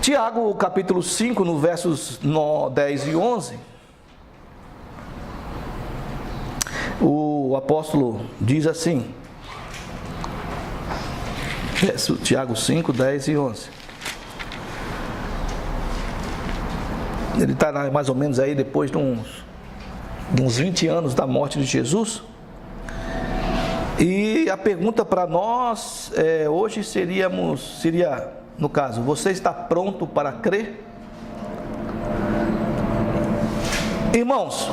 Tiago, capítulo 5, no versos 10 e 11, o apóstolo diz assim, Tiago 5, 10 e 11. Ele está mais ou menos aí depois de uns 20 anos da morte de Jesus. E a pergunta para nós hoje seria, no caso, você está pronto para crer? Irmãos,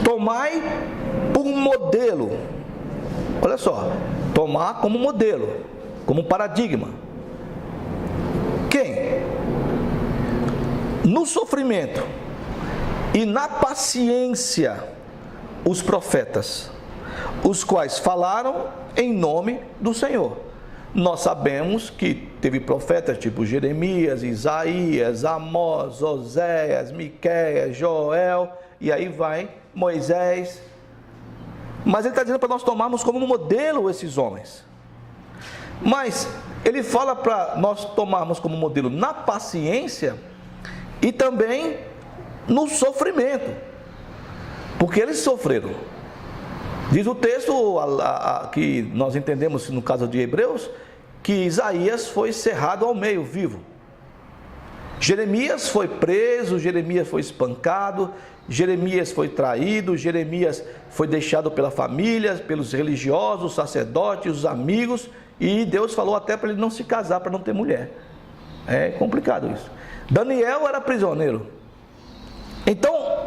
tomai por modelo, olha só, tomar como modelo, como paradigma. Quem? No sofrimento e na paciência, os profetas, os quais falaram em nome do Senhor. Nós sabemos que teve profetas tipo Jeremias, Isaías, Amós, Oséias, Miqueias, Joel, e aí vai Moisés. Mas ele está dizendo para nós tomarmos como modelo esses homens. Mas ele fala para nós tomarmos como modelo na paciência e também no sofrimento, porque eles sofreram. Diz o texto que nós entendemos no caso de Hebreus, que Isaías foi cerrado ao meio, vivo. Jeremias foi preso, Jeremias foi espancado, Jeremias foi traído, Jeremias foi deixado pela família, pelos religiosos, os sacerdotes, os amigos, e Deus falou até para ele não se casar, para não ter mulher. É complicado isso. Daniel era prisioneiro. Então,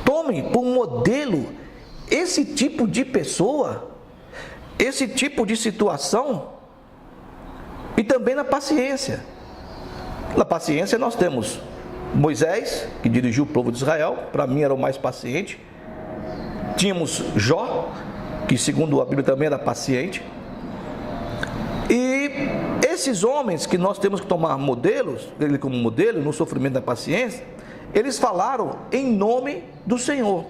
tome por modelo esse tipo de pessoa, esse tipo de situação, e também na paciência. Na paciência nós temos Moisés, que dirigiu o povo de Israel, para mim era o mais paciente. Tínhamos Jó, que segundo a Bíblia também era paciente. E esses homens que nós temos que tomar modelos, ele como modelo, no sofrimento da paciência, eles falaram em nome do Senhor.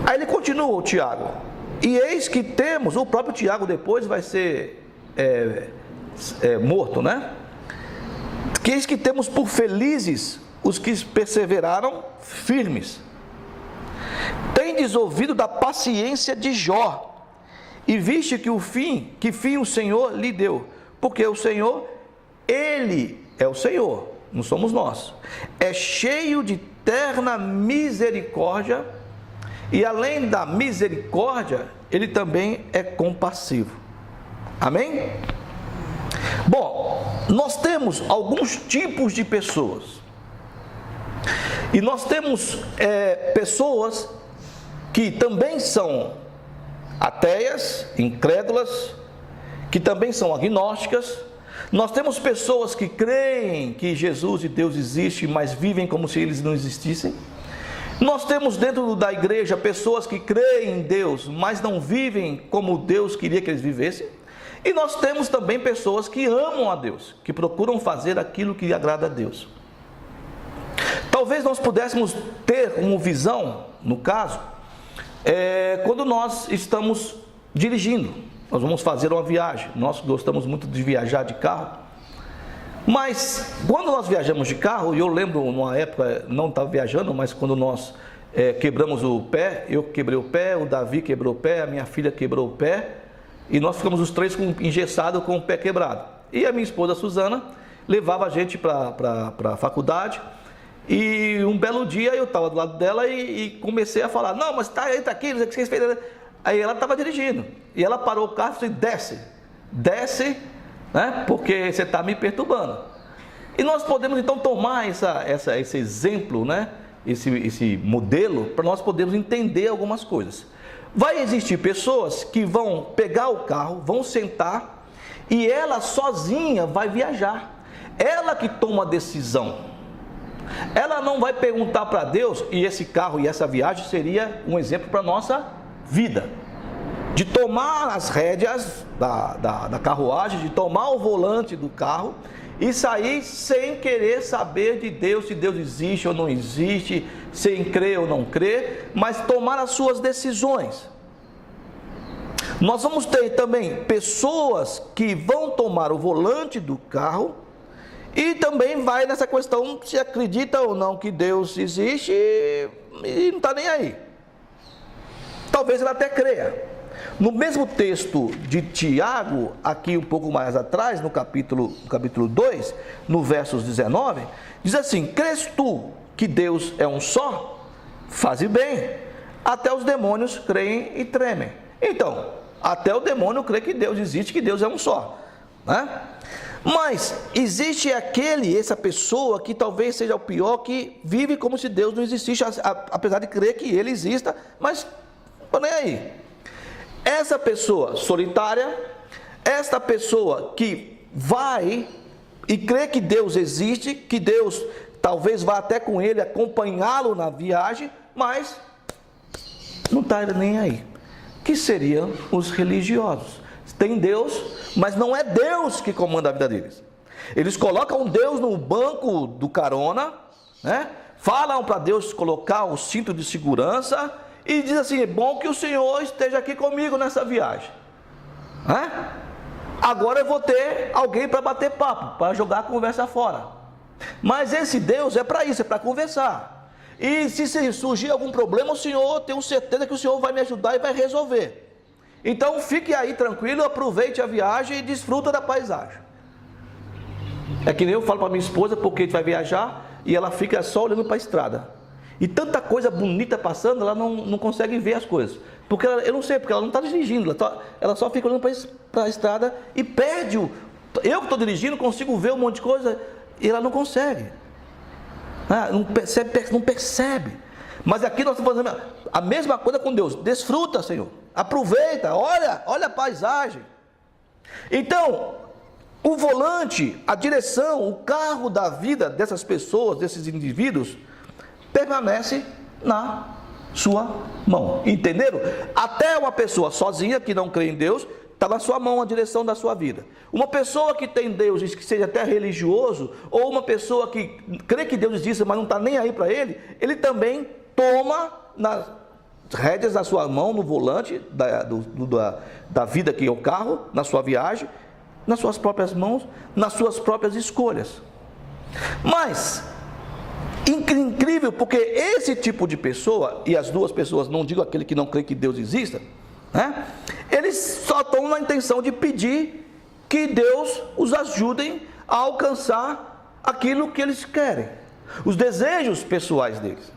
Aí ele continua, o Tiago, e eis que temos, o próprio Tiago depois vai ser morto, né? Que eis que temos por felizes os que perseveraram firmes. Tendes ouvido da paciência de Jó, e viste que fim o Senhor lhe deu, porque o Senhor, Ele é o Senhor, não somos nós, é cheio de terna misericórdia, e além da misericórdia, Ele também é compassivo. Amém? Bom, nós temos alguns tipos de pessoas, e nós temos pessoas que também são ateias, incrédulas, que também são agnósticas. Nós temos pessoas que creem que Jesus e Deus existem, mas vivem como se eles não existissem. Nós temos dentro da igreja pessoas que creem em Deus, mas não vivem como Deus queria que eles vivessem. E nós temos também pessoas que amam a Deus, que procuram fazer aquilo que agrada a Deus. Talvez nós pudéssemos ter uma visão, no caso, quando nós estamos dirigindo, nós vamos fazer uma viagem, nós gostamos muito de viajar de carro, mas quando nós viajamos de carro, e eu lembro numa época, não estava viajando, mas quando nós quebramos o pé, eu quebrei o pé, o Davi quebrou o pé, a minha filha quebrou o pé, e nós ficamos os três engessados com o pé quebrado, e a minha esposa Suzana levava a gente para a faculdade. E um belo dia eu estava do lado dela e comecei a falar, não, mas tá aqui, não sei o que vocês fez. Aí ela estava dirigindo, e ela parou o carro e disse, desce, né, porque você está me perturbando. E nós podemos então tomar esse exemplo, né, esse modelo, para nós podermos entender algumas coisas. Vai existir pessoas que vão pegar o carro, vão sentar, e ela sozinha vai viajar, ela que toma a decisão. Ela não vai perguntar para Deus, e esse carro e essa viagem seria um exemplo para a nossa vida, de tomar as rédeas da carruagem, de tomar o volante do carro e sair sem querer saber de Deus, se Deus existe ou não existe, sem crer ou não crer, mas tomar as suas decisões. Nós vamos ter também pessoas que vão tomar o volante do carro e também vai nessa questão se acredita ou não que Deus existe e não está nem aí. Talvez ela até creia. No mesmo texto de Tiago, aqui um pouco mais atrás, no capítulo 2, no versos 19, diz assim: crês tu que Deus é um só? Faze bem, até os demônios creem e tremem. Então, até o demônio crê que Deus existe, que Deus é um só, né? Mas existe essa pessoa que talvez seja o pior, que vive como se Deus não existisse, apesar de crer que Ele exista, mas não nem aí. Essa pessoa solitária, esta pessoa que vai e crê que Deus existe, que Deus talvez vá até com ele acompanhá-lo na viagem, mas não está nem aí. Que seriam os religiosos. Tem Deus, mas não é Deus que comanda a vida deles. Eles colocam Deus no banco do carona, né? Falam para Deus colocar o cinto de segurança e diz assim: é bom que o Senhor esteja aqui comigo nessa viagem, né? Agora eu vou ter alguém para bater papo, para jogar a conversa fora. Mas esse Deus é para isso, é para conversar. E se surgir algum problema, o Senhor, tenho certeza que o Senhor vai me ajudar e vai resolver. Então fique aí tranquilo, aproveite a viagem e desfruta da paisagem. É que nem eu falo para minha esposa, porque a gente vai viajar e ela fica só olhando para a estrada. E tanta coisa bonita passando, ela não consegue ver as coisas. Porque eu não sei, porque ela não está dirigindo, ela só fica olhando para a estrada e perde eu que estou dirigindo, consigo ver um monte de coisa e ela não consegue. Não percebe. Mas aqui nós estamos fazendo a mesma coisa com Deus. Desfruta, Senhor. Aproveita, olha a paisagem. Então, o volante, a direção, o carro da vida dessas pessoas, desses indivíduos, permanece na sua mão. Entenderam? Até uma pessoa sozinha que não crê em Deus, está na sua mão a direção da sua vida. Uma pessoa que tem Deus, que seja até religioso, ou uma pessoa que crê que Deus existe, mas não está nem aí para ele também toma nas rédeas da sua mão, no volante da vida que é o carro, na sua viagem, nas suas próprias mãos, nas suas próprias escolhas. Mas incrível, porque esse tipo de pessoa, e as duas pessoas, não digo aquele que não crê que Deus exista, né? Eles só estão na intenção de pedir que Deus os ajude a alcançar aquilo que eles querem, os desejos pessoais deles.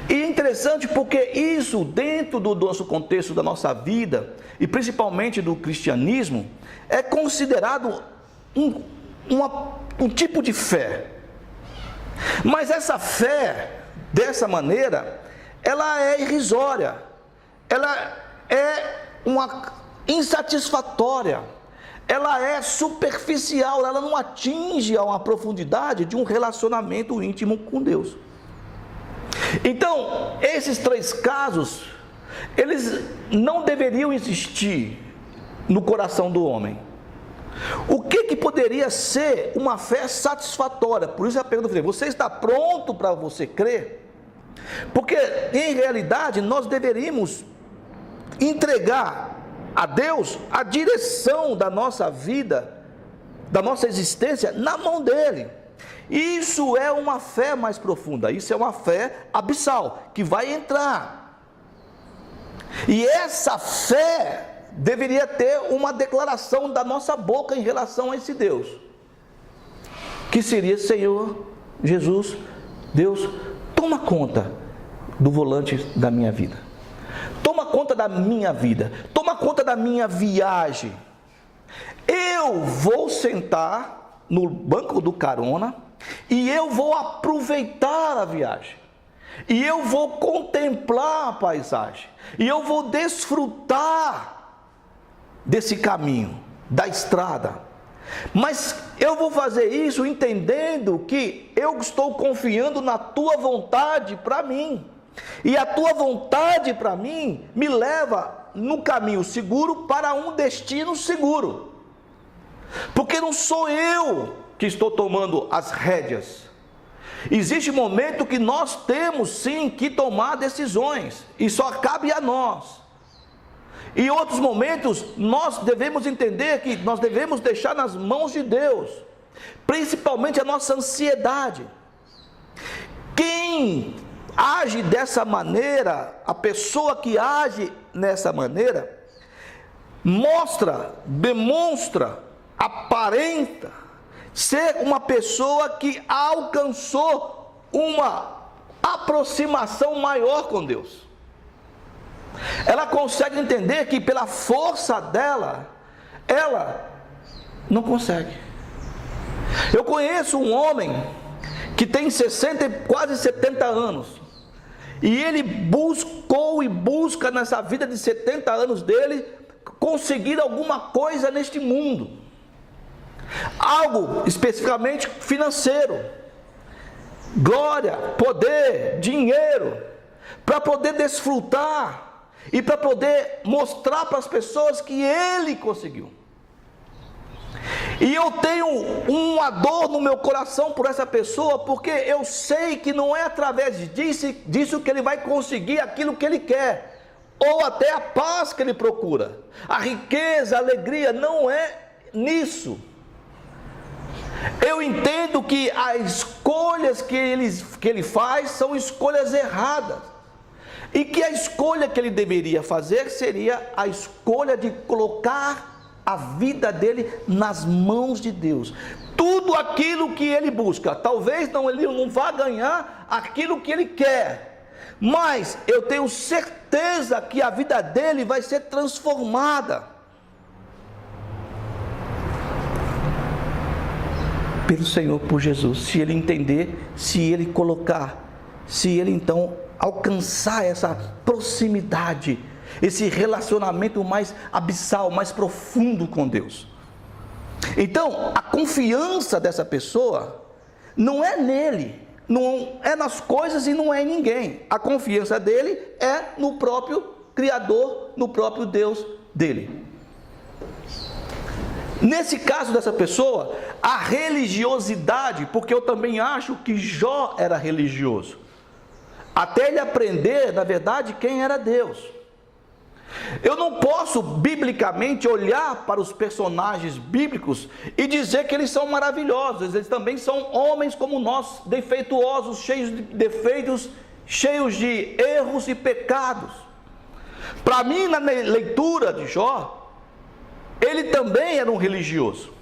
E é interessante porque isso, dentro do nosso contexto da nossa vida, e principalmente do cristianismo, é considerado um tipo de fé. Mas essa fé, dessa maneira, ela é irrisória, ela é uma insatisfatória, ela é superficial, ela não atinge a uma profundidade de um relacionamento íntimo com Deus. Então, esses três casos, eles não deveriam existir no coração do homem. O que poderia ser uma fé satisfatória? Por isso a pergunta: você está pronto para você crer? Porque em realidade nós deveríamos entregar a Deus a direção da nossa vida, da nossa existência, na mão dele. Isso é uma fé mais profunda, isso é uma fé abissal, que vai entrar. E essa fé deveria ter uma declaração da nossa boca em relação a esse Deus, que seria: Senhor Jesus, Deus, toma conta do volante da minha vida, toma conta da minha vida, toma conta da minha viagem. Eu vou sentar no banco do carona e eu vou aproveitar a viagem, e eu vou contemplar a paisagem, e eu vou desfrutar desse caminho, da estrada. Mas eu vou fazer isso entendendo que eu estou confiando na tua vontade para mim, e a tua vontade para mim me leva no caminho seguro para um destino seguro, porque não sou eu que estou tomando as rédeas. Existe um momento que nós temos sim que tomar decisões, e só cabe a nós. Em outros momentos, nós devemos entender que nós devemos deixar nas mãos de Deus, principalmente a nossa ansiedade. Quem age dessa maneira, a pessoa que age nessa maneira, demonstra, aparenta ser uma pessoa que alcançou uma aproximação maior com Deus. Ela consegue entender que pela força dela, ela não consegue. Eu conheço um homem que tem 60, quase 70 anos, e ele buscou e busca nessa vida de 70 anos dele, conseguir alguma coisa neste mundo, algo especificamente financeiro, glória, poder, dinheiro, para poder desfrutar e para poder mostrar para as pessoas que ele conseguiu. E eu tenho uma dor no meu coração por essa pessoa, porque eu sei que não é através disso que ele vai conseguir aquilo que ele quer, ou até a paz que ele procura, a riqueza, a alegria, não é nisso. Eu entendo que as escolhas que ele faz são escolhas erradas, e que a escolha que ele deveria fazer seria a escolha de colocar a vida dele nas mãos de Deus. Tudo aquilo que ele busca, talvez ele não vá ganhar aquilo que ele quer, mas eu tenho certeza que a vida dele vai ser transformada pelo Senhor, por Jesus, se ele entender, se ele colocar, se ele então alcançar essa proximidade, esse relacionamento mais abissal, mais profundo com Deus. Então, a confiança dessa pessoa não é nele, não é nas coisas e não é em ninguém. A confiança dele é no próprio Criador, no próprio Deus dele. Nesse caso dessa pessoa, a religiosidade, porque eu também acho que Jó era religioso, até ele aprender, na verdade, quem era Deus. Eu não posso, biblicamente, olhar para os personagens bíblicos e dizer que eles são maravilhosos. Eles também são homens como nós, defeituosos, cheios de defeitos, cheios de erros e pecados. Para mim, na leitura de Jó, ele também era um religioso,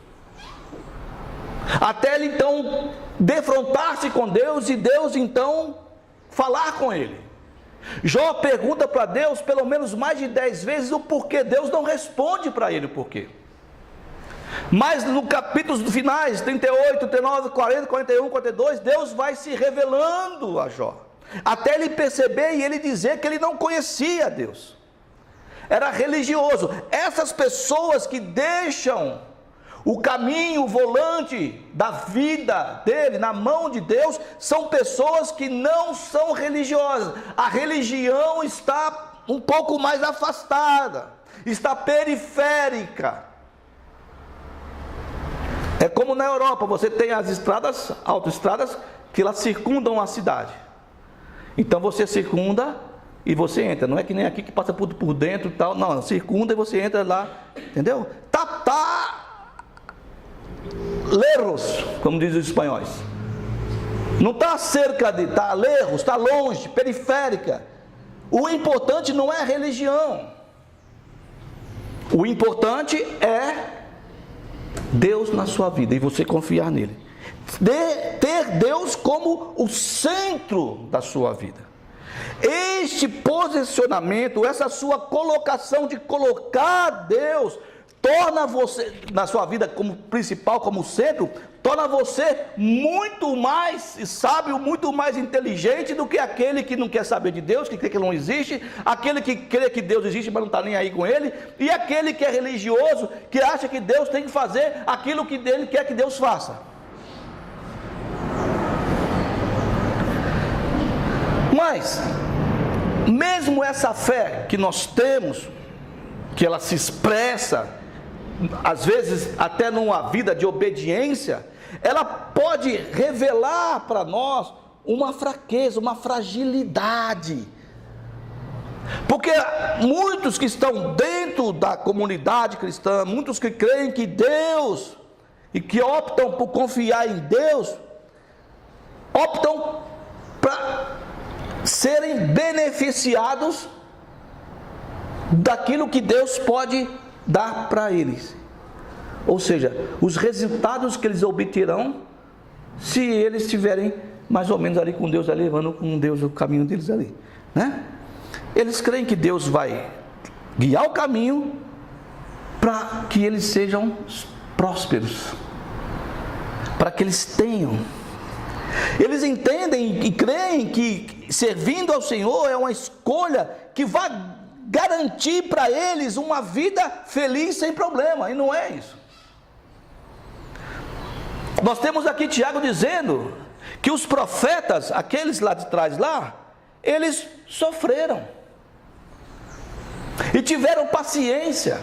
até ele então defrontar-se com Deus e Deus então falar com ele. Jó pergunta para Deus pelo menos mais de 10 vezes o porquê. Deus não responde para ele o porquê. Mas no capítulos finais, 38, 39, 40, 41, 42, Deus vai se revelando a Jó, até ele perceber e ele dizer que ele não conhecia Deus, era religioso. Essas pessoas que deixam o caminho, o volante da vida dele na mão de Deus, são pessoas que não são religiosas. A religião está um pouco mais afastada, está periférica. É como na Europa, você tem as estradas, autoestradas, que elas circundam a cidade. Então você circunda e você entra. Não é que nem aqui que passa por dentro e tal. Não, circunda e você entra lá, entendeu? Lerros, como dizem os espanhóis. Não está cerca de, está lerros, está longe, periférica. O importante não é a religião. O importante é Deus na sua vida e você confiar nele. Ter Deus como o centro da sua vida. Este posicionamento, essa sua colocação de colocar Deus, torna você, na sua vida como principal, como centro, torna você muito mais sábio, muito mais inteligente do que aquele que não quer saber de Deus, que crê que não existe, aquele que crê que Deus existe, mas não está nem aí com ele, e aquele que é religioso, que acha que Deus tem que fazer aquilo que ele quer que Deus faça. Mas, mesmo essa fé que nós temos, que ela se expressa, às vezes até numa vida de obediência, ela pode revelar para nós uma fraqueza, uma fragilidade. Porque muitos que estão dentro da comunidade cristã, muitos que creem que Deus, e que optam por confiar em Deus, optam para serem beneficiados daquilo que Deus pode dar para eles. Ou seja, os resultados que eles obterão, se eles estiverem mais ou menos ali com Deus, ali, levando com Deus o caminho deles ali, né? Eles creem que Deus vai guiar o caminho para que eles sejam prósperos, para que eles tenham. Eles entendem e creem que servindo ao Senhor é uma escolha que vai garantir para eles uma vida feliz sem problema, e não é isso. Nós temos aqui Tiago dizendo que os profetas, aqueles lá de trás lá, eles sofreram e tiveram paciência.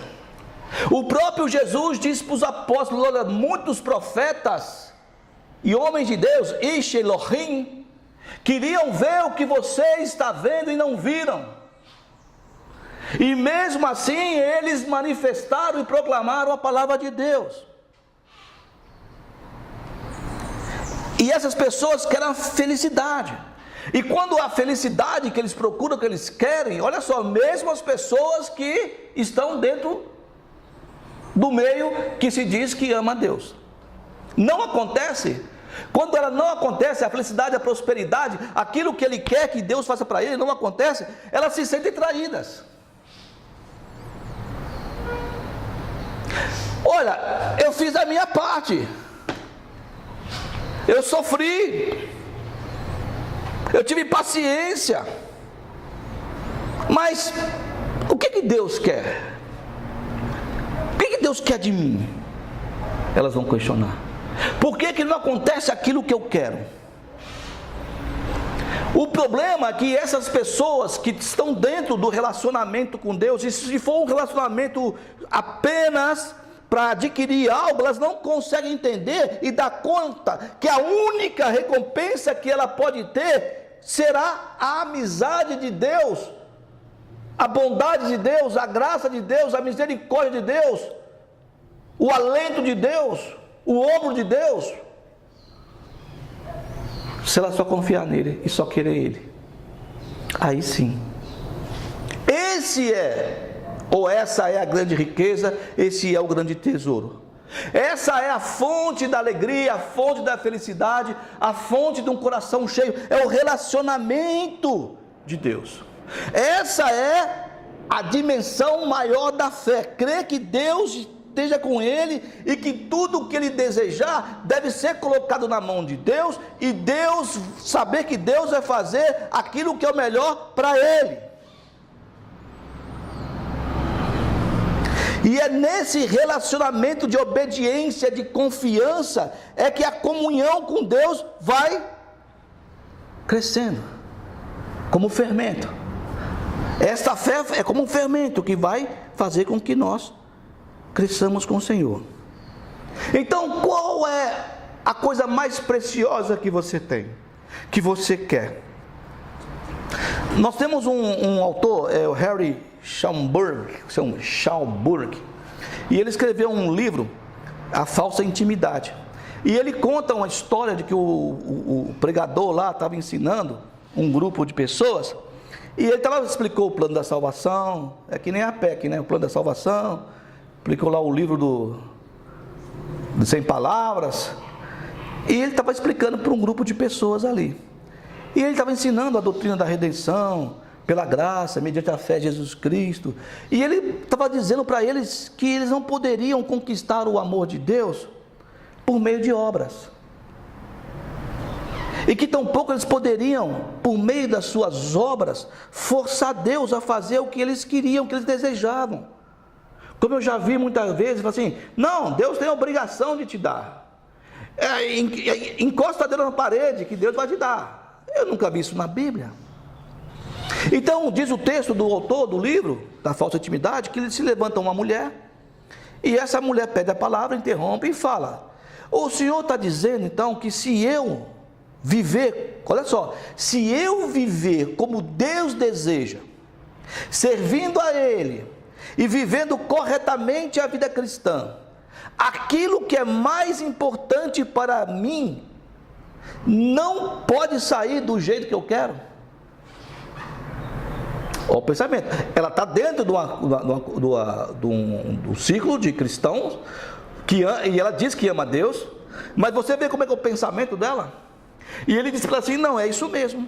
O próprio Jesus disse para os apóstolos: olha, muitos profetas e homens de Deus, Ish Elohim, queriam ver o que você está vendo e não viram. E mesmo assim eles manifestaram e proclamaram a palavra de Deus. E essas pessoas querem a felicidade. E quando a felicidade que eles procuram, que eles querem, olha só, mesmo as pessoas que estão dentro do meio que se diz que ama a Deus. Não acontece. Quando ela não acontece, a felicidade, a prosperidade, aquilo que ele quer que Deus faça para ele, não acontece, elas se sentem traídas. Olha, eu fiz a minha parte. Eu sofri, eu tive paciência, mas o que Deus quer? O que Deus quer de mim? Elas vão questionar. Por que não acontece aquilo que eu quero? O problema é que essas pessoas que estão dentro do relacionamento com Deus, e se for um relacionamento apenas para adquirir algo, elas não conseguem entender e dar conta que a única recompensa que ela pode ter será a amizade de Deus, a bondade de Deus, a graça de Deus, a misericórdia de Deus, o alento de Deus, o ombro de Deus. Se ela só confiar nele e só querer ele, aí sim, essa é a grande riqueza, esse é o grande tesouro. Essa é a fonte da alegria, a fonte da felicidade, a fonte de um coração cheio, é o relacionamento de Deus. Essa é a dimensão maior da fé, crer que Deus esteja com ele e que tudo o que ele desejar deve ser colocado na mão de Deus, e Deus, saber que Deus vai fazer aquilo que é o melhor para ele. E é nesse relacionamento de obediência, de confiança, é que a comunhão com Deus vai crescendo, como fermento. Esta fé é como um fermento que vai fazer com que nós cresçamos com o Senhor. Então, qual é a coisa mais preciosa que você tem, que você quer? Nós temos um autor, o Harry Schaumburg, e ele escreveu um livro, A Falsa Intimidade, e ele conta uma história de que o pregador lá estava ensinando um grupo de pessoas, e ele explicou o plano da salvação, é que nem a PEC, né? O plano da salvação, explicou lá o livro de 100 palavras, e ele estava explicando para um grupo de pessoas ali, e ele estava ensinando a doutrina da redenção, pela graça, mediante a fé em Jesus Cristo, e ele estava dizendo para eles que eles não poderiam conquistar o amor de Deus por meio de obras, e que tampouco eles poderiam, por meio das suas obras, forçar Deus a fazer o que eles queriam, o que eles desejavam. Como eu já vi muitas vezes, assim, não, Deus tem a obrigação de te dar, encosta Deus na parede que Deus vai te dar. Eu nunca vi isso na Bíblia. Então, diz o texto do autor do livro, da falsa intimidade, que se levanta uma mulher, e essa mulher pede a palavra, interrompe e fala: o Senhor está dizendo então que se eu viver, olha só, se eu viver como Deus deseja, servindo a Ele e vivendo corretamente a vida cristã, aquilo que é mais importante para mim não pode sair do jeito que eu quero. Olha o pensamento. Ela está dentro de um círculo de cristãos e ela diz que ama a Deus, mas você vê como é que é o pensamento dela? E ele diz para ela assim: não, é isso mesmo,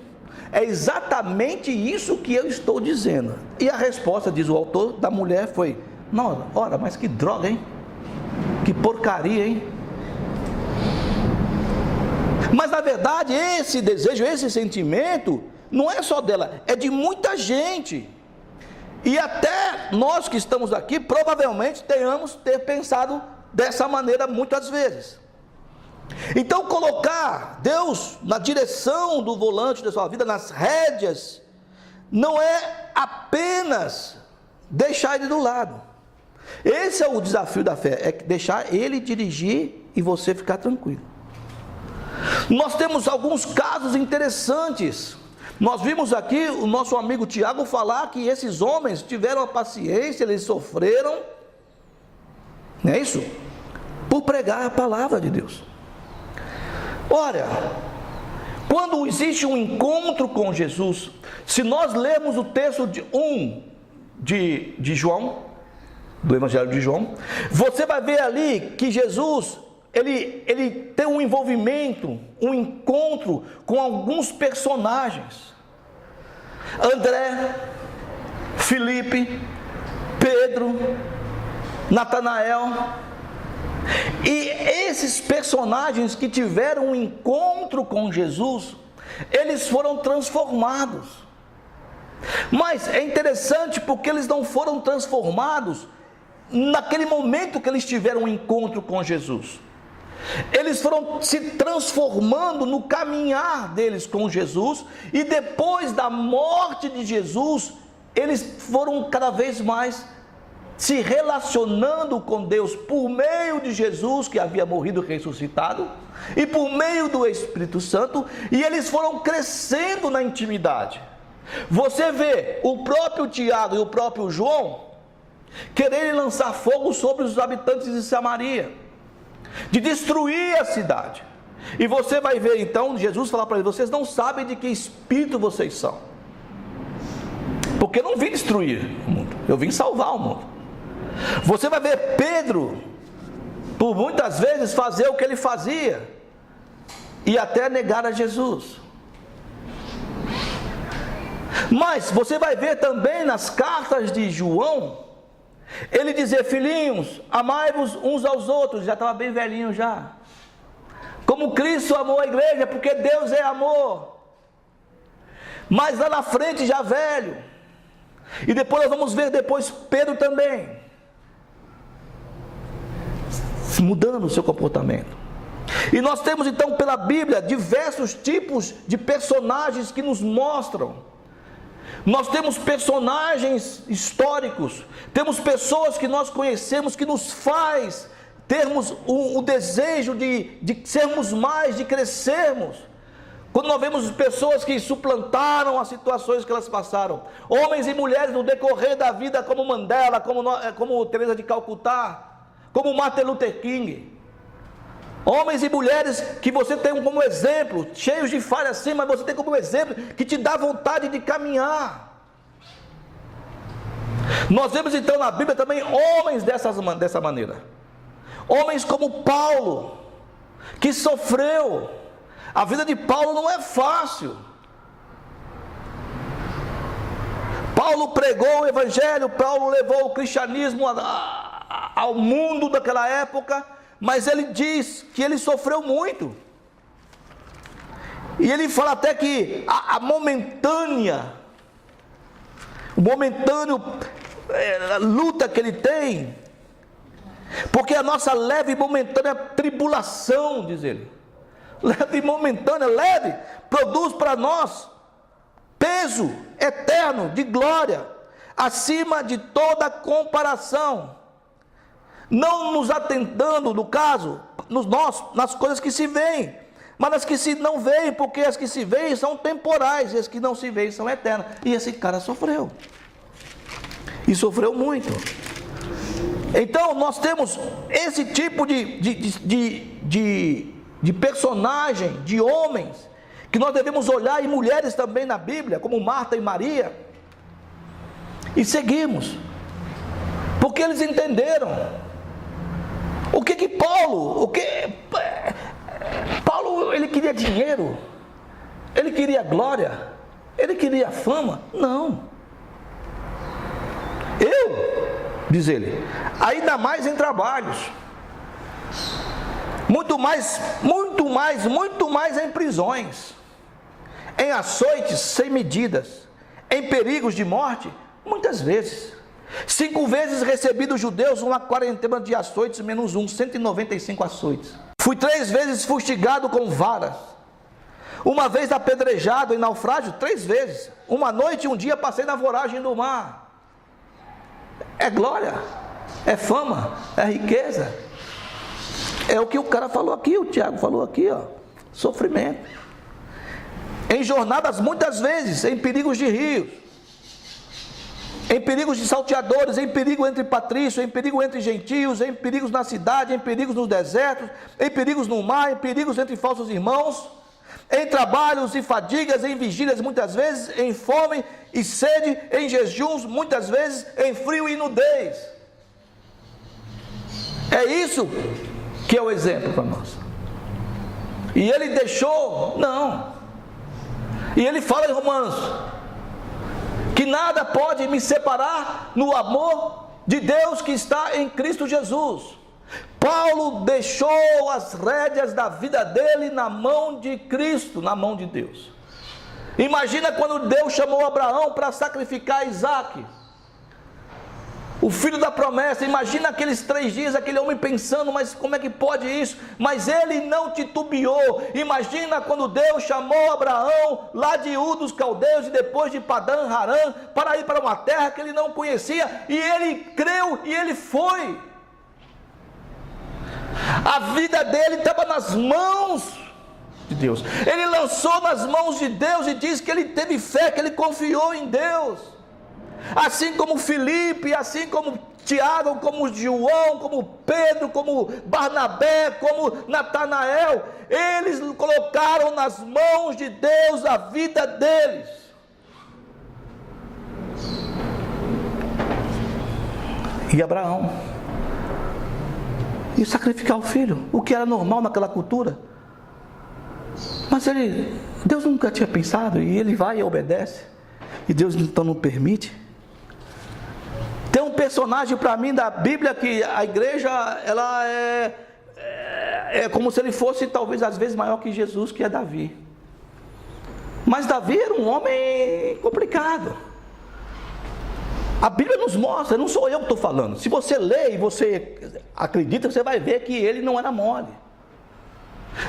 é exatamente isso que eu estou dizendo. E a resposta, diz o autor, da mulher foi: não, ora, mas que droga, hein? Que porcaria, hein? Mas na verdade esse desejo, esse sentimento não é só dela, é de muita gente. E até nós que estamos aqui provavelmente tenhamos ter pensado dessa maneira muitas vezes. Então colocar Deus na direção do volante da sua vida, nas rédeas, não é apenas deixar Ele do lado. Esse é o desafio da fé, é deixar Ele dirigir e você ficar tranquilo. Nós temos alguns casos interessantes. Nós vimos aqui o nosso amigo Tiago falar que esses homens tiveram a paciência, eles sofreram, não é isso? Por pregar a palavra de Deus. Olha, quando existe um encontro com Jesus, se nós lermos o texto de João, do Evangelho de João, você vai ver ali que Jesus, ele tem um envolvimento, um encontro com alguns personagens. André, Filipe, Pedro, Natanael. E esses personagens que tiveram um encontro com Jesus, eles foram transformados. Mas é interessante porque eles não foram transformados naquele momento que eles tiveram um encontro com Jesus. Eles foram se transformando no caminhar deles com Jesus, e depois da morte de Jesus, eles foram cada vez mais se relacionando com Deus por meio de Jesus, que havia morrido e ressuscitado, e por meio do Espírito Santo, e eles foram crescendo na intimidade. Você vê o próprio Tiago e o próprio João quererem lançar fogo sobre os habitantes de Samaria, de destruir a cidade. E você vai ver então Jesus falar para eles: vocês não sabem de que espírito vocês são, porque eu não vim destruir o mundo, eu vim salvar o mundo. Você vai ver Pedro, por muitas vezes, fazer o que ele fazia e até negar a Jesus. Mas você vai ver também nas cartas de João, ele dizer: filhinhos, amai-vos uns aos outros. Já estava bem velhinho já. Como Cristo amou a igreja, porque Deus é amor. Mas lá na frente já velho. E depois nós vamos ver depois Pedro também mudando o seu comportamento. E nós temos então pela Bíblia diversos tipos de personagens que nos mostram. Nós temos personagens históricos, temos pessoas que nós conhecemos que nos faz termos o desejo de sermos mais, de crescermos. Quando nós vemos pessoas que suplantaram as situações que elas passaram, homens e mulheres no decorrer da vida, como Mandela, como Teresa de Calcutá, como Martin Luther King, homens e mulheres que você tem como exemplo, cheios de falhas sim, mas você tem como exemplo que te dá vontade de caminhar. Nós vemos então na Bíblia também homens dessa maneira, homens como Paulo, que sofreu. A vida de Paulo não é fácil. Paulo pregou o Evangelho, Paulo levou o cristianismo ao mundo daquela época, mas ele diz que ele sofreu muito. E ele fala até que a momentânea luta que ele tem, porque a nossa leve e momentânea tribulação, diz ele, leve e momentânea, leve, produz para nós peso eterno de glória, acima de toda comparação, não nos atentando, no caso, nas coisas que se veem, mas nas que se não veem, porque as que se veem são temporais, e as que não se veem são eternas. E esse cara sofreu. e sofreu muito. Então nós temos esse tipo de personagem, de homens, que nós devemos olhar, e mulheres também na Bíblia, como Marta e Maria, e seguimos, porque eles entenderam. Paulo, ele queria dinheiro, ele queria glória, ele queria fama? Não. Diz ele, ainda mais em trabalhos, muito mais em prisões, em açoites sem medidas, em perigos de morte, muitas vezes. 5 vezes recebi dos judeus uma quarentena de açoites, menos 195 açoites. Fui 3 vezes fustigado com varas. Uma vez apedrejado em naufrágio, 3 vezes. Uma noite e um dia passei na voragem do mar. É glória, é fama, é riqueza. É o que o cara falou aqui, o Tiago falou aqui, ó. Sofrimento. Em jornadas muitas vezes, em perigos de rios, em perigos de salteadores, em perigo entre patrícios, em perigo entre gentios, em perigos na cidade, em perigos nos desertos, em perigos no mar, em perigos entre falsos irmãos, em trabalhos e fadigas, em vigílias muitas vezes, em fome e sede, em jejuns muitas vezes, em frio e nudez. É isso que é o exemplo para nós. E ele deixou, não. E ele fala em Romanos, que nada pode me separar no amor de Deus que está em Cristo Jesus. Paulo deixou as rédeas da vida dele na mão de Cristo, na mão de Deus. Imagina quando Deus chamou Abraão para sacrificar Isaque, o filho da promessa. Imagina aqueles 3 dias, aquele homem pensando, mas como é que pode isso? Mas ele não titubeou. Imagina quando Deus chamou Abraão lá de Ur dos Caldeus e depois de Padã Harã para ir para uma terra que ele não conhecia, e ele creu e ele foi. A vida dele estava nas mãos de Deus. Ele lançou nas mãos de Deus e diz que ele teve fé, que ele confiou em Deus. Assim como Filipe, assim como Tiago, como João, como Pedro, como Barnabé, como Natanael, eles colocaram nas mãos de Deus a vida deles. E Abraão ia sacrificar o filho, o que era normal naquela cultura. Mas Deus nunca tinha pensado, e ele vai e obedece, e Deus então não permite. Tem um personagem para mim da Bíblia que a igreja, ela é como se ele fosse talvez às vezes maior que Jesus, que é Davi. Mas Davi era um homem complicado. A Bíblia nos mostra, não sou eu que estou falando. Se você lê e você acredita, você vai ver que ele não era mole.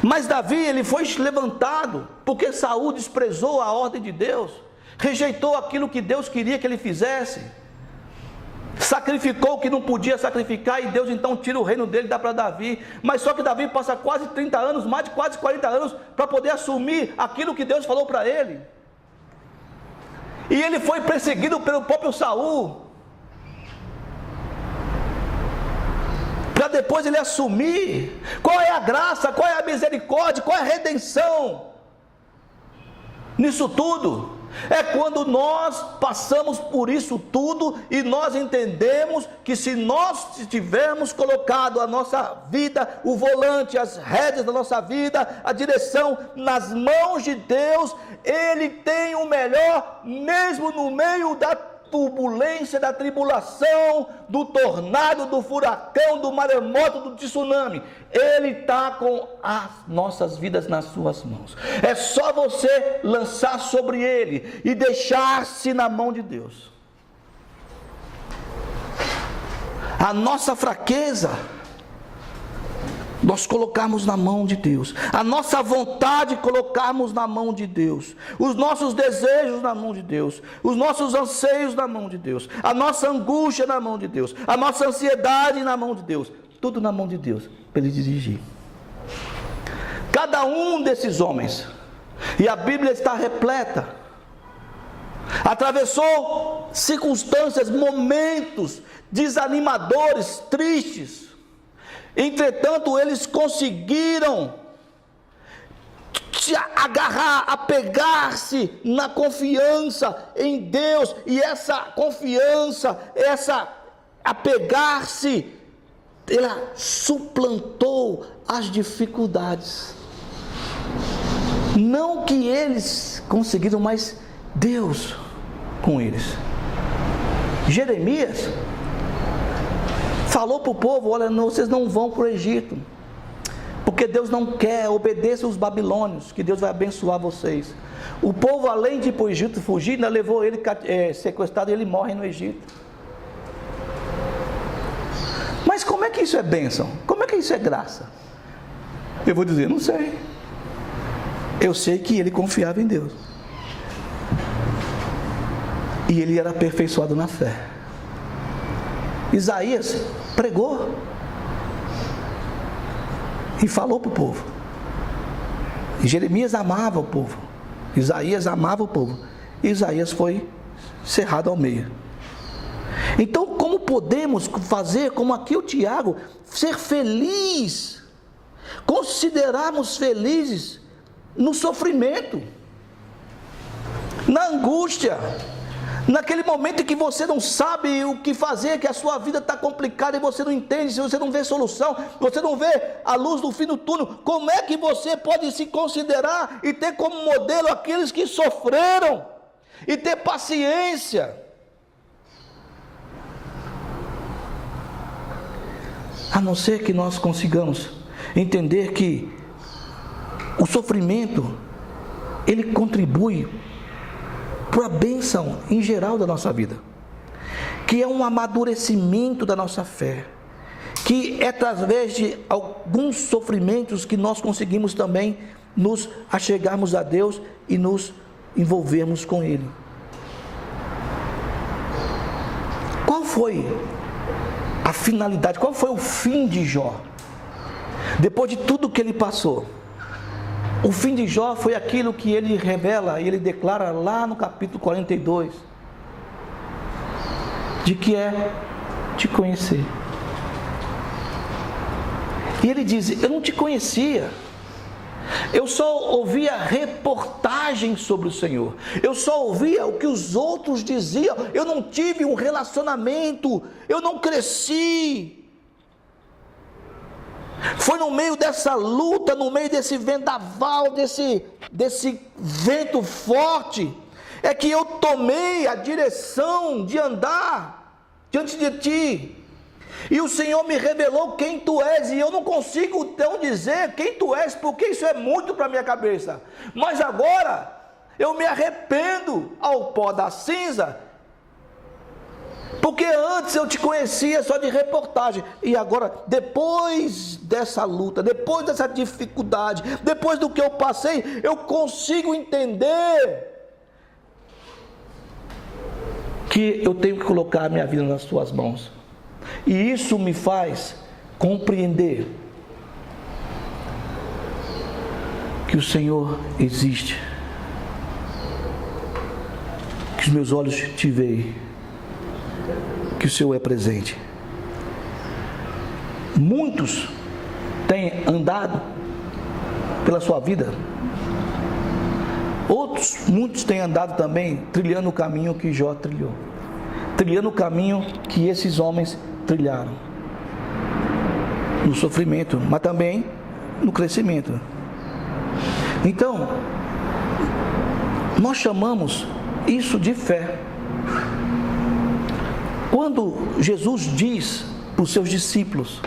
Mas Davi, ele foi levantado porque Saul desprezou a ordem de Deus, rejeitou aquilo que Deus queria que ele fizesse, sacrificou o que não podia sacrificar, e Deus então tira o reino dele e dá para Davi. Mas só que Davi passa quase 30 anos, mais de quase 40 anos, para poder assumir aquilo que Deus falou para ele. E ele foi perseguido pelo próprio Saul, para depois ele assumir. Qual é a graça, qual é a misericórdia, qual é a redenção nisso tudo? É quando nós passamos por isso tudo e nós entendemos que se nós tivermos colocado a nossa vida, o volante, as rédeas da nossa vida, a direção nas mãos de Deus, Ele tem o melhor, mesmo no meio da turbulência, da tribulação, do tornado, do furacão, do maremoto, do tsunami. Ele está com as nossas vidas nas suas mãos. É só você lançar sobre Ele e deixar-se na mão de Deus. A nossa fraqueza, nós colocarmos na mão de Deus, a nossa vontade colocarmos na mão de Deus, os nossos desejos na mão de Deus, os nossos anseios na mão de Deus, a nossa angústia na mão de Deus, a nossa ansiedade na mão de Deus, tudo na mão de Deus, para Ele dirigir. Cada um desses homens, e a Bíblia está repleta, atravessou circunstâncias, momentos desanimadores, tristes. Entretanto, eles conseguiram se agarrar, apegar-se na confiança em Deus, e essa confiança, essa apegar-se, ela suplantou as dificuldades. Não que eles conseguiram, mas Deus com eles. Jeremias falou para o povo: olha, não, vocês não vão para o Egito, porque Deus não quer. Obedeça os babilônios, que Deus vai abençoar vocês. O povo, além de ir para o Egito fugir, ainda levou ele sequestrado, e ele morre no Egito. Mas como é que isso é bênção? Como é que isso é graça? Eu vou dizer, não sei. Eu sei que ele confiava em Deus, e ele era aperfeiçoado na fé. Isaías pregou e falou para o povo. E Jeremias amava o povo, Isaías amava o povo. E Isaías foi cerrado ao meio. Então, como podemos fazer, como aqui o Tiago, ser feliz, considerarmos felizes no sofrimento, na angústia, naquele momento em que você não sabe o que fazer, que a sua vida está complicada e você não entende, se você não vê solução, você não vê a luz do fim do túnel, como é que você pode se considerar e ter como modelo aqueles que sofreram e ter paciência? A não ser que nós consigamos entender que o sofrimento, ele contribui para a bênção em geral da nossa vida, que é um amadurecimento da nossa fé, que é através de alguns sofrimentos que nós conseguimos também nos achegarmos a Deus e nos envolvermos com Ele. Qual foi a finalidade, qual foi o fim de Jó? Depois de tudo que ele passou, o fim de Jó foi aquilo que ele revela e ele declara lá no capítulo 42, de que é te conhecer. E ele diz: eu não te conhecia, eu só ouvia reportagens sobre o Senhor, eu só ouvia o que os outros diziam, eu não tive um relacionamento, eu não cresci. Foi no meio dessa luta, no meio desse vendaval, desse vento forte, é que eu tomei a direção de andar diante de ti. E o Senhor me revelou quem tu és, e eu não consigo então dizer quem tu és, porque isso é muito para a minha cabeça. Mas agora eu me arrependo ao pó da cinza, porque antes eu te conhecia só de reportagem, e agora, depois dessa luta, depois dessa dificuldade, depois do que eu passei, eu consigo entender que eu tenho que colocar a minha vida nas tuas mãos. E isso me faz compreender que o Senhor existe, que os meus olhos te veem, que o Senhor é presente. Muitos têm andado pela sua vida, muitos têm andado também trilhando o caminho que Jó trilhou, trilhando o caminho que esses homens trilharam, no sofrimento, mas também no crescimento. Então, nós chamamos isso de fé. Quando Jesus diz para os seus discípulos: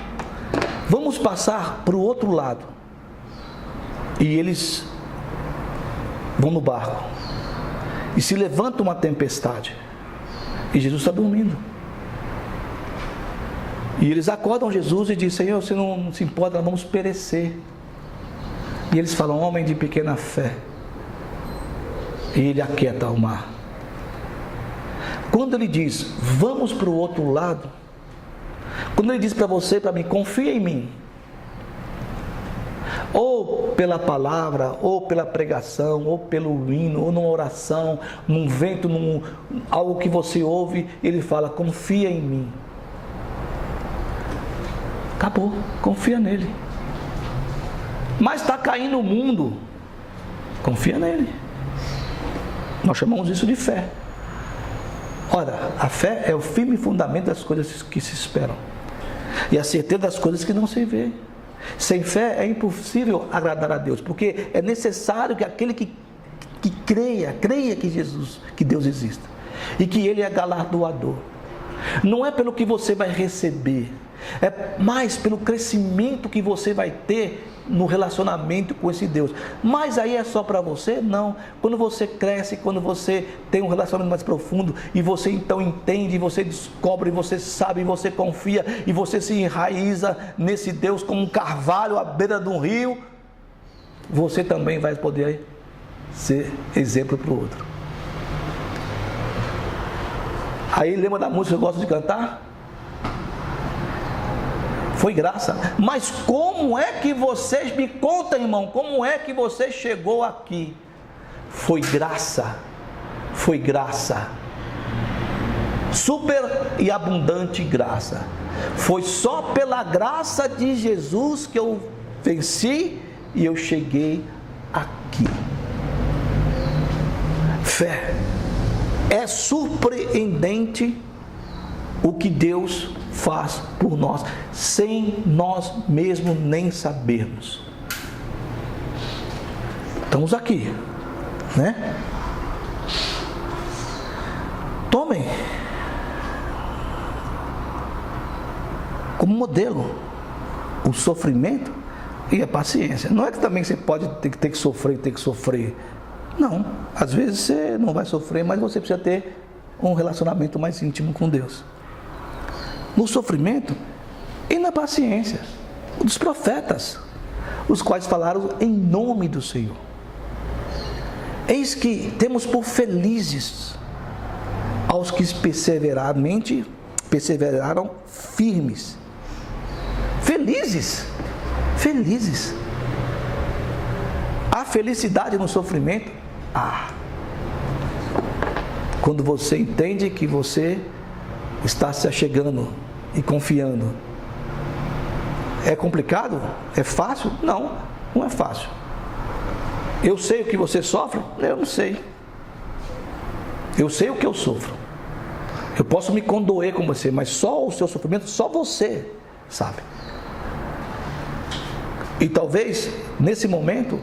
vamos passar para o outro lado, e eles vão no barco, e se levanta uma tempestade, e Jesus está dormindo, e eles acordam Jesus e dizem: Senhor, você não se importa, nós vamos perecer. E eles falam: homem de pequena fé. E ele aquieta o mar. Quando ele diz: vamos para o outro lado, quando ele diz para você e para mim: confia em mim, ou pela palavra, ou pela pregação, ou pelo hino, ou numa oração, num vento, algo que você ouve, ele fala, confia em mim. Acabou, confia nele. Mas está caindo o mundo, confia nele. Nós chamamos isso de fé. Ora, a fé é o firme fundamento das coisas que se esperam e a certeza das coisas que não se vê. Sem fé é impossível agradar a Deus, porque é necessário que aquele que creia que Deus existe e que Ele é galardoador. Não é pelo que você vai receber, é mais pelo crescimento que você vai ter no relacionamento com esse Deus. Mas aí é só para você? Não. Quando você cresce, quando você tem um relacionamento mais profundo, e você então entende, você descobre, você sabe, você confia, e você se enraiza nesse Deus como um carvalho à beira de um rio, você também vai poder ser exemplo para o outro. Aí lembra da música que eu gosto de cantar? Foi graça. Mas como é que vocês, me contam, irmão, como é que você chegou aqui? Foi graça. Foi graça. Super e abundante graça. Foi só pela graça de Jesus que eu venci e eu cheguei aqui. Fé. É surpreendente o que Deus faz por nós, sem nós mesmos nem sabermos. Estamos aqui, né? Tomem como modelo o sofrimento e a paciência. Não é que também você pode ter que sofrer. Não, às vezes você não vai sofrer, mas você precisa ter um relacionamento mais íntimo com Deus. No sofrimento e na paciência dos profetas, os quais falaram em nome do Senhor. Eis que temos por felizes aos que perseveraram firmes. Felizes. Há felicidade no sofrimento? Quando você entende que você está se achegando e confiando. É complicado? É fácil? Não é fácil. Eu sei o que você sofre? Eu não sei. Eu sei o que eu sofro. Eu posso me condoer com você, mas só o seu sofrimento, só você sabe. E talvez, nesse momento,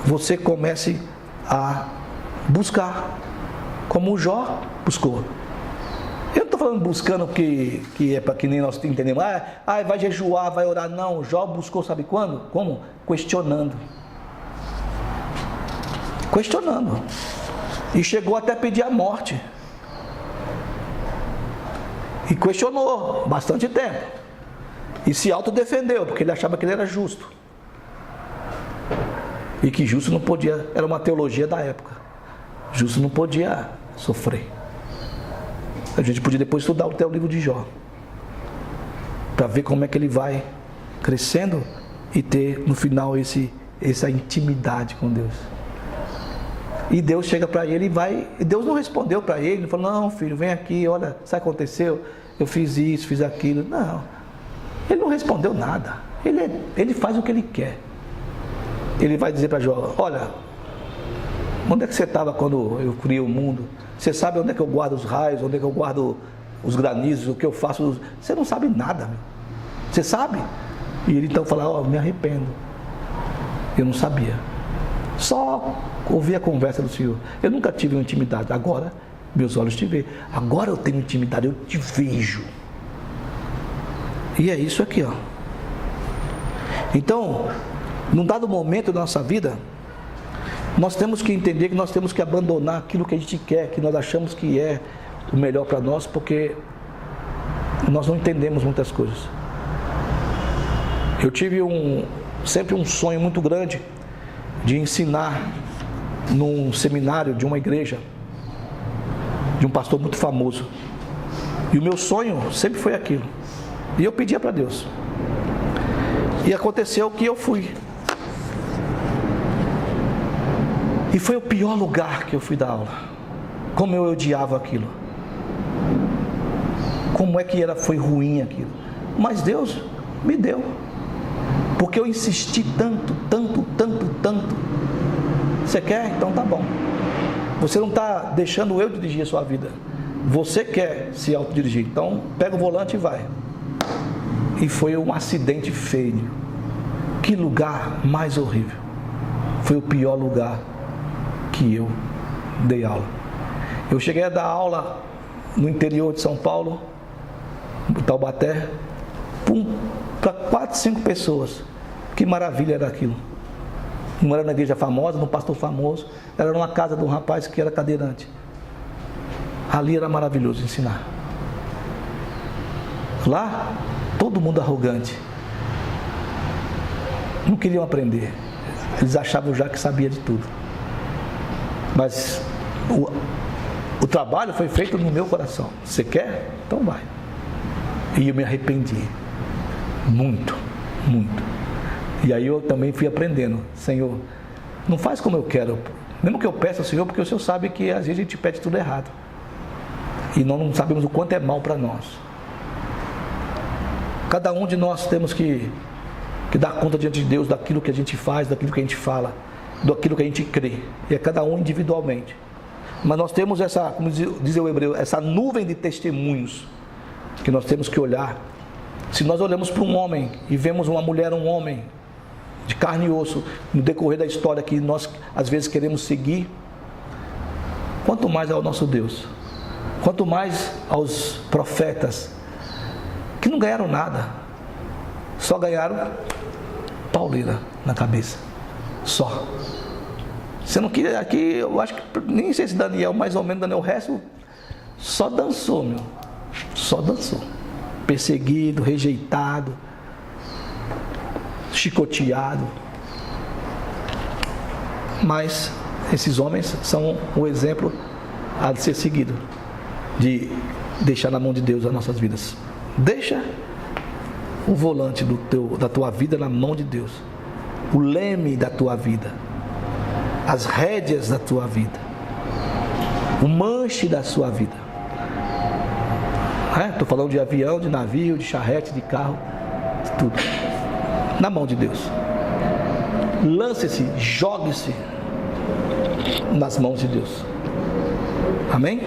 você comece a buscar, como o Jó buscou. Eu não estou falando buscando que é para que nem nós entendemos. Vai jejuar, vai orar. Não, Jó buscou, sabe quando? Como? Questionando. E chegou até a pedir a morte. E questionou bastante tempo. E se autodefendeu, porque ele achava que ele era justo. E que justo não podia, era uma teologia da época. Justo não podia sofrer. A gente podia depois estudar o livro de Jó, para ver como é que ele vai crescendo e ter no final essa intimidade com Deus. E Deus chega para ele e Deus não respondeu para ele, não falou, não filho, vem aqui, olha, sabe o que aconteceu? Eu fiz isso, fiz aquilo. Não, ele não respondeu nada. Ele faz o que ele quer. Ele vai dizer para Jó, olha, onde é que você estava quando eu criei o mundo? Você sabe onde é que eu guardo os raios, onde é que eu guardo os granizos, o que eu faço? Você não sabe nada, meu. Você sabe? E ele então fala, me arrependo. Eu não sabia. Só ouvi a conversa do Senhor. Eu nunca tive uma intimidade. Agora, meus olhos te veem. Agora eu tenho intimidade, eu te vejo. E é isso aqui, ó. Então, num dado momento da nossa vida, nós temos que entender que nós temos que abandonar aquilo que a gente quer, que nós achamos que é o melhor para nós, porque nós não entendemos muitas coisas. Eu tive sempre um sonho muito grande de ensinar num seminário de uma igreja, de um pastor muito famoso. E o meu sonho sempre foi aquilo. E eu pedia para Deus. E aconteceu que eu fui. E foi o pior lugar que eu fui dar aula. Como eu odiava aquilo. Como é que foi ruim aquilo. Mas Deus me deu. Porque eu insisti tanto. Você quer? Então tá bom. Você não está deixando eu dirigir a sua vida. Você quer se autodirigir. Então pega o volante e vai. E foi um acidente feio. Que lugar mais horrível. Foi o pior lugar que eu dei aula. Eu cheguei a dar aula no interior de São Paulo, no Taubaté, para 4, 5 pessoas. Que maravilha era aquilo. Não era na igreja famosa, no pastor famoso, era numa casa de um rapaz que era cadeirante. Ali era maravilhoso ensinar. Lá, todo mundo arrogante. Não queriam aprender. Eles achavam já que sabia de tudo. Mas o trabalho foi feito no meu coração. Você quer? Então vai. E eu me arrependi. Muito. E aí eu também fui aprendendo. Senhor, não faz como eu quero. Mesmo que eu peça ao Senhor, porque o Senhor sabe que às vezes a gente pede tudo errado. E nós não sabemos o quanto é mal para nós. Cada um de nós temos que dar conta diante de Deus daquilo que a gente faz, daquilo que a gente fala, daquilo que a gente crê. E é cada um individualmente. Mas nós temos essa, como diz o hebreu, essa nuvem de testemunhos que nós temos que olhar. Se nós olhamos para um homem e vemos uma mulher, um homem de carne e osso, no decorrer da história que nós às vezes queremos seguir, quanto mais ao nosso Deus, quanto mais aos profetas, que não ganharam nada, só ganharam pauleira na cabeça, só. Você não queria, aqui eu acho que, nem sei se Daniel, mais ou menos Daniel, o resto só dançou, só dançou, perseguido, rejeitado, chicoteado. Mas esses homens são o exemplo a ser seguido, de deixar na mão de Deus as nossas vidas. Deixa o volante da tua vida na mão de Deus, o leme da tua vida, as rédeas da tua vida, o manche da sua vida. Estou falando de avião, de navio, de charrete, de carro, de tudo. Na mão de Deus. Lance-se, jogue-se nas mãos de Deus. Amém?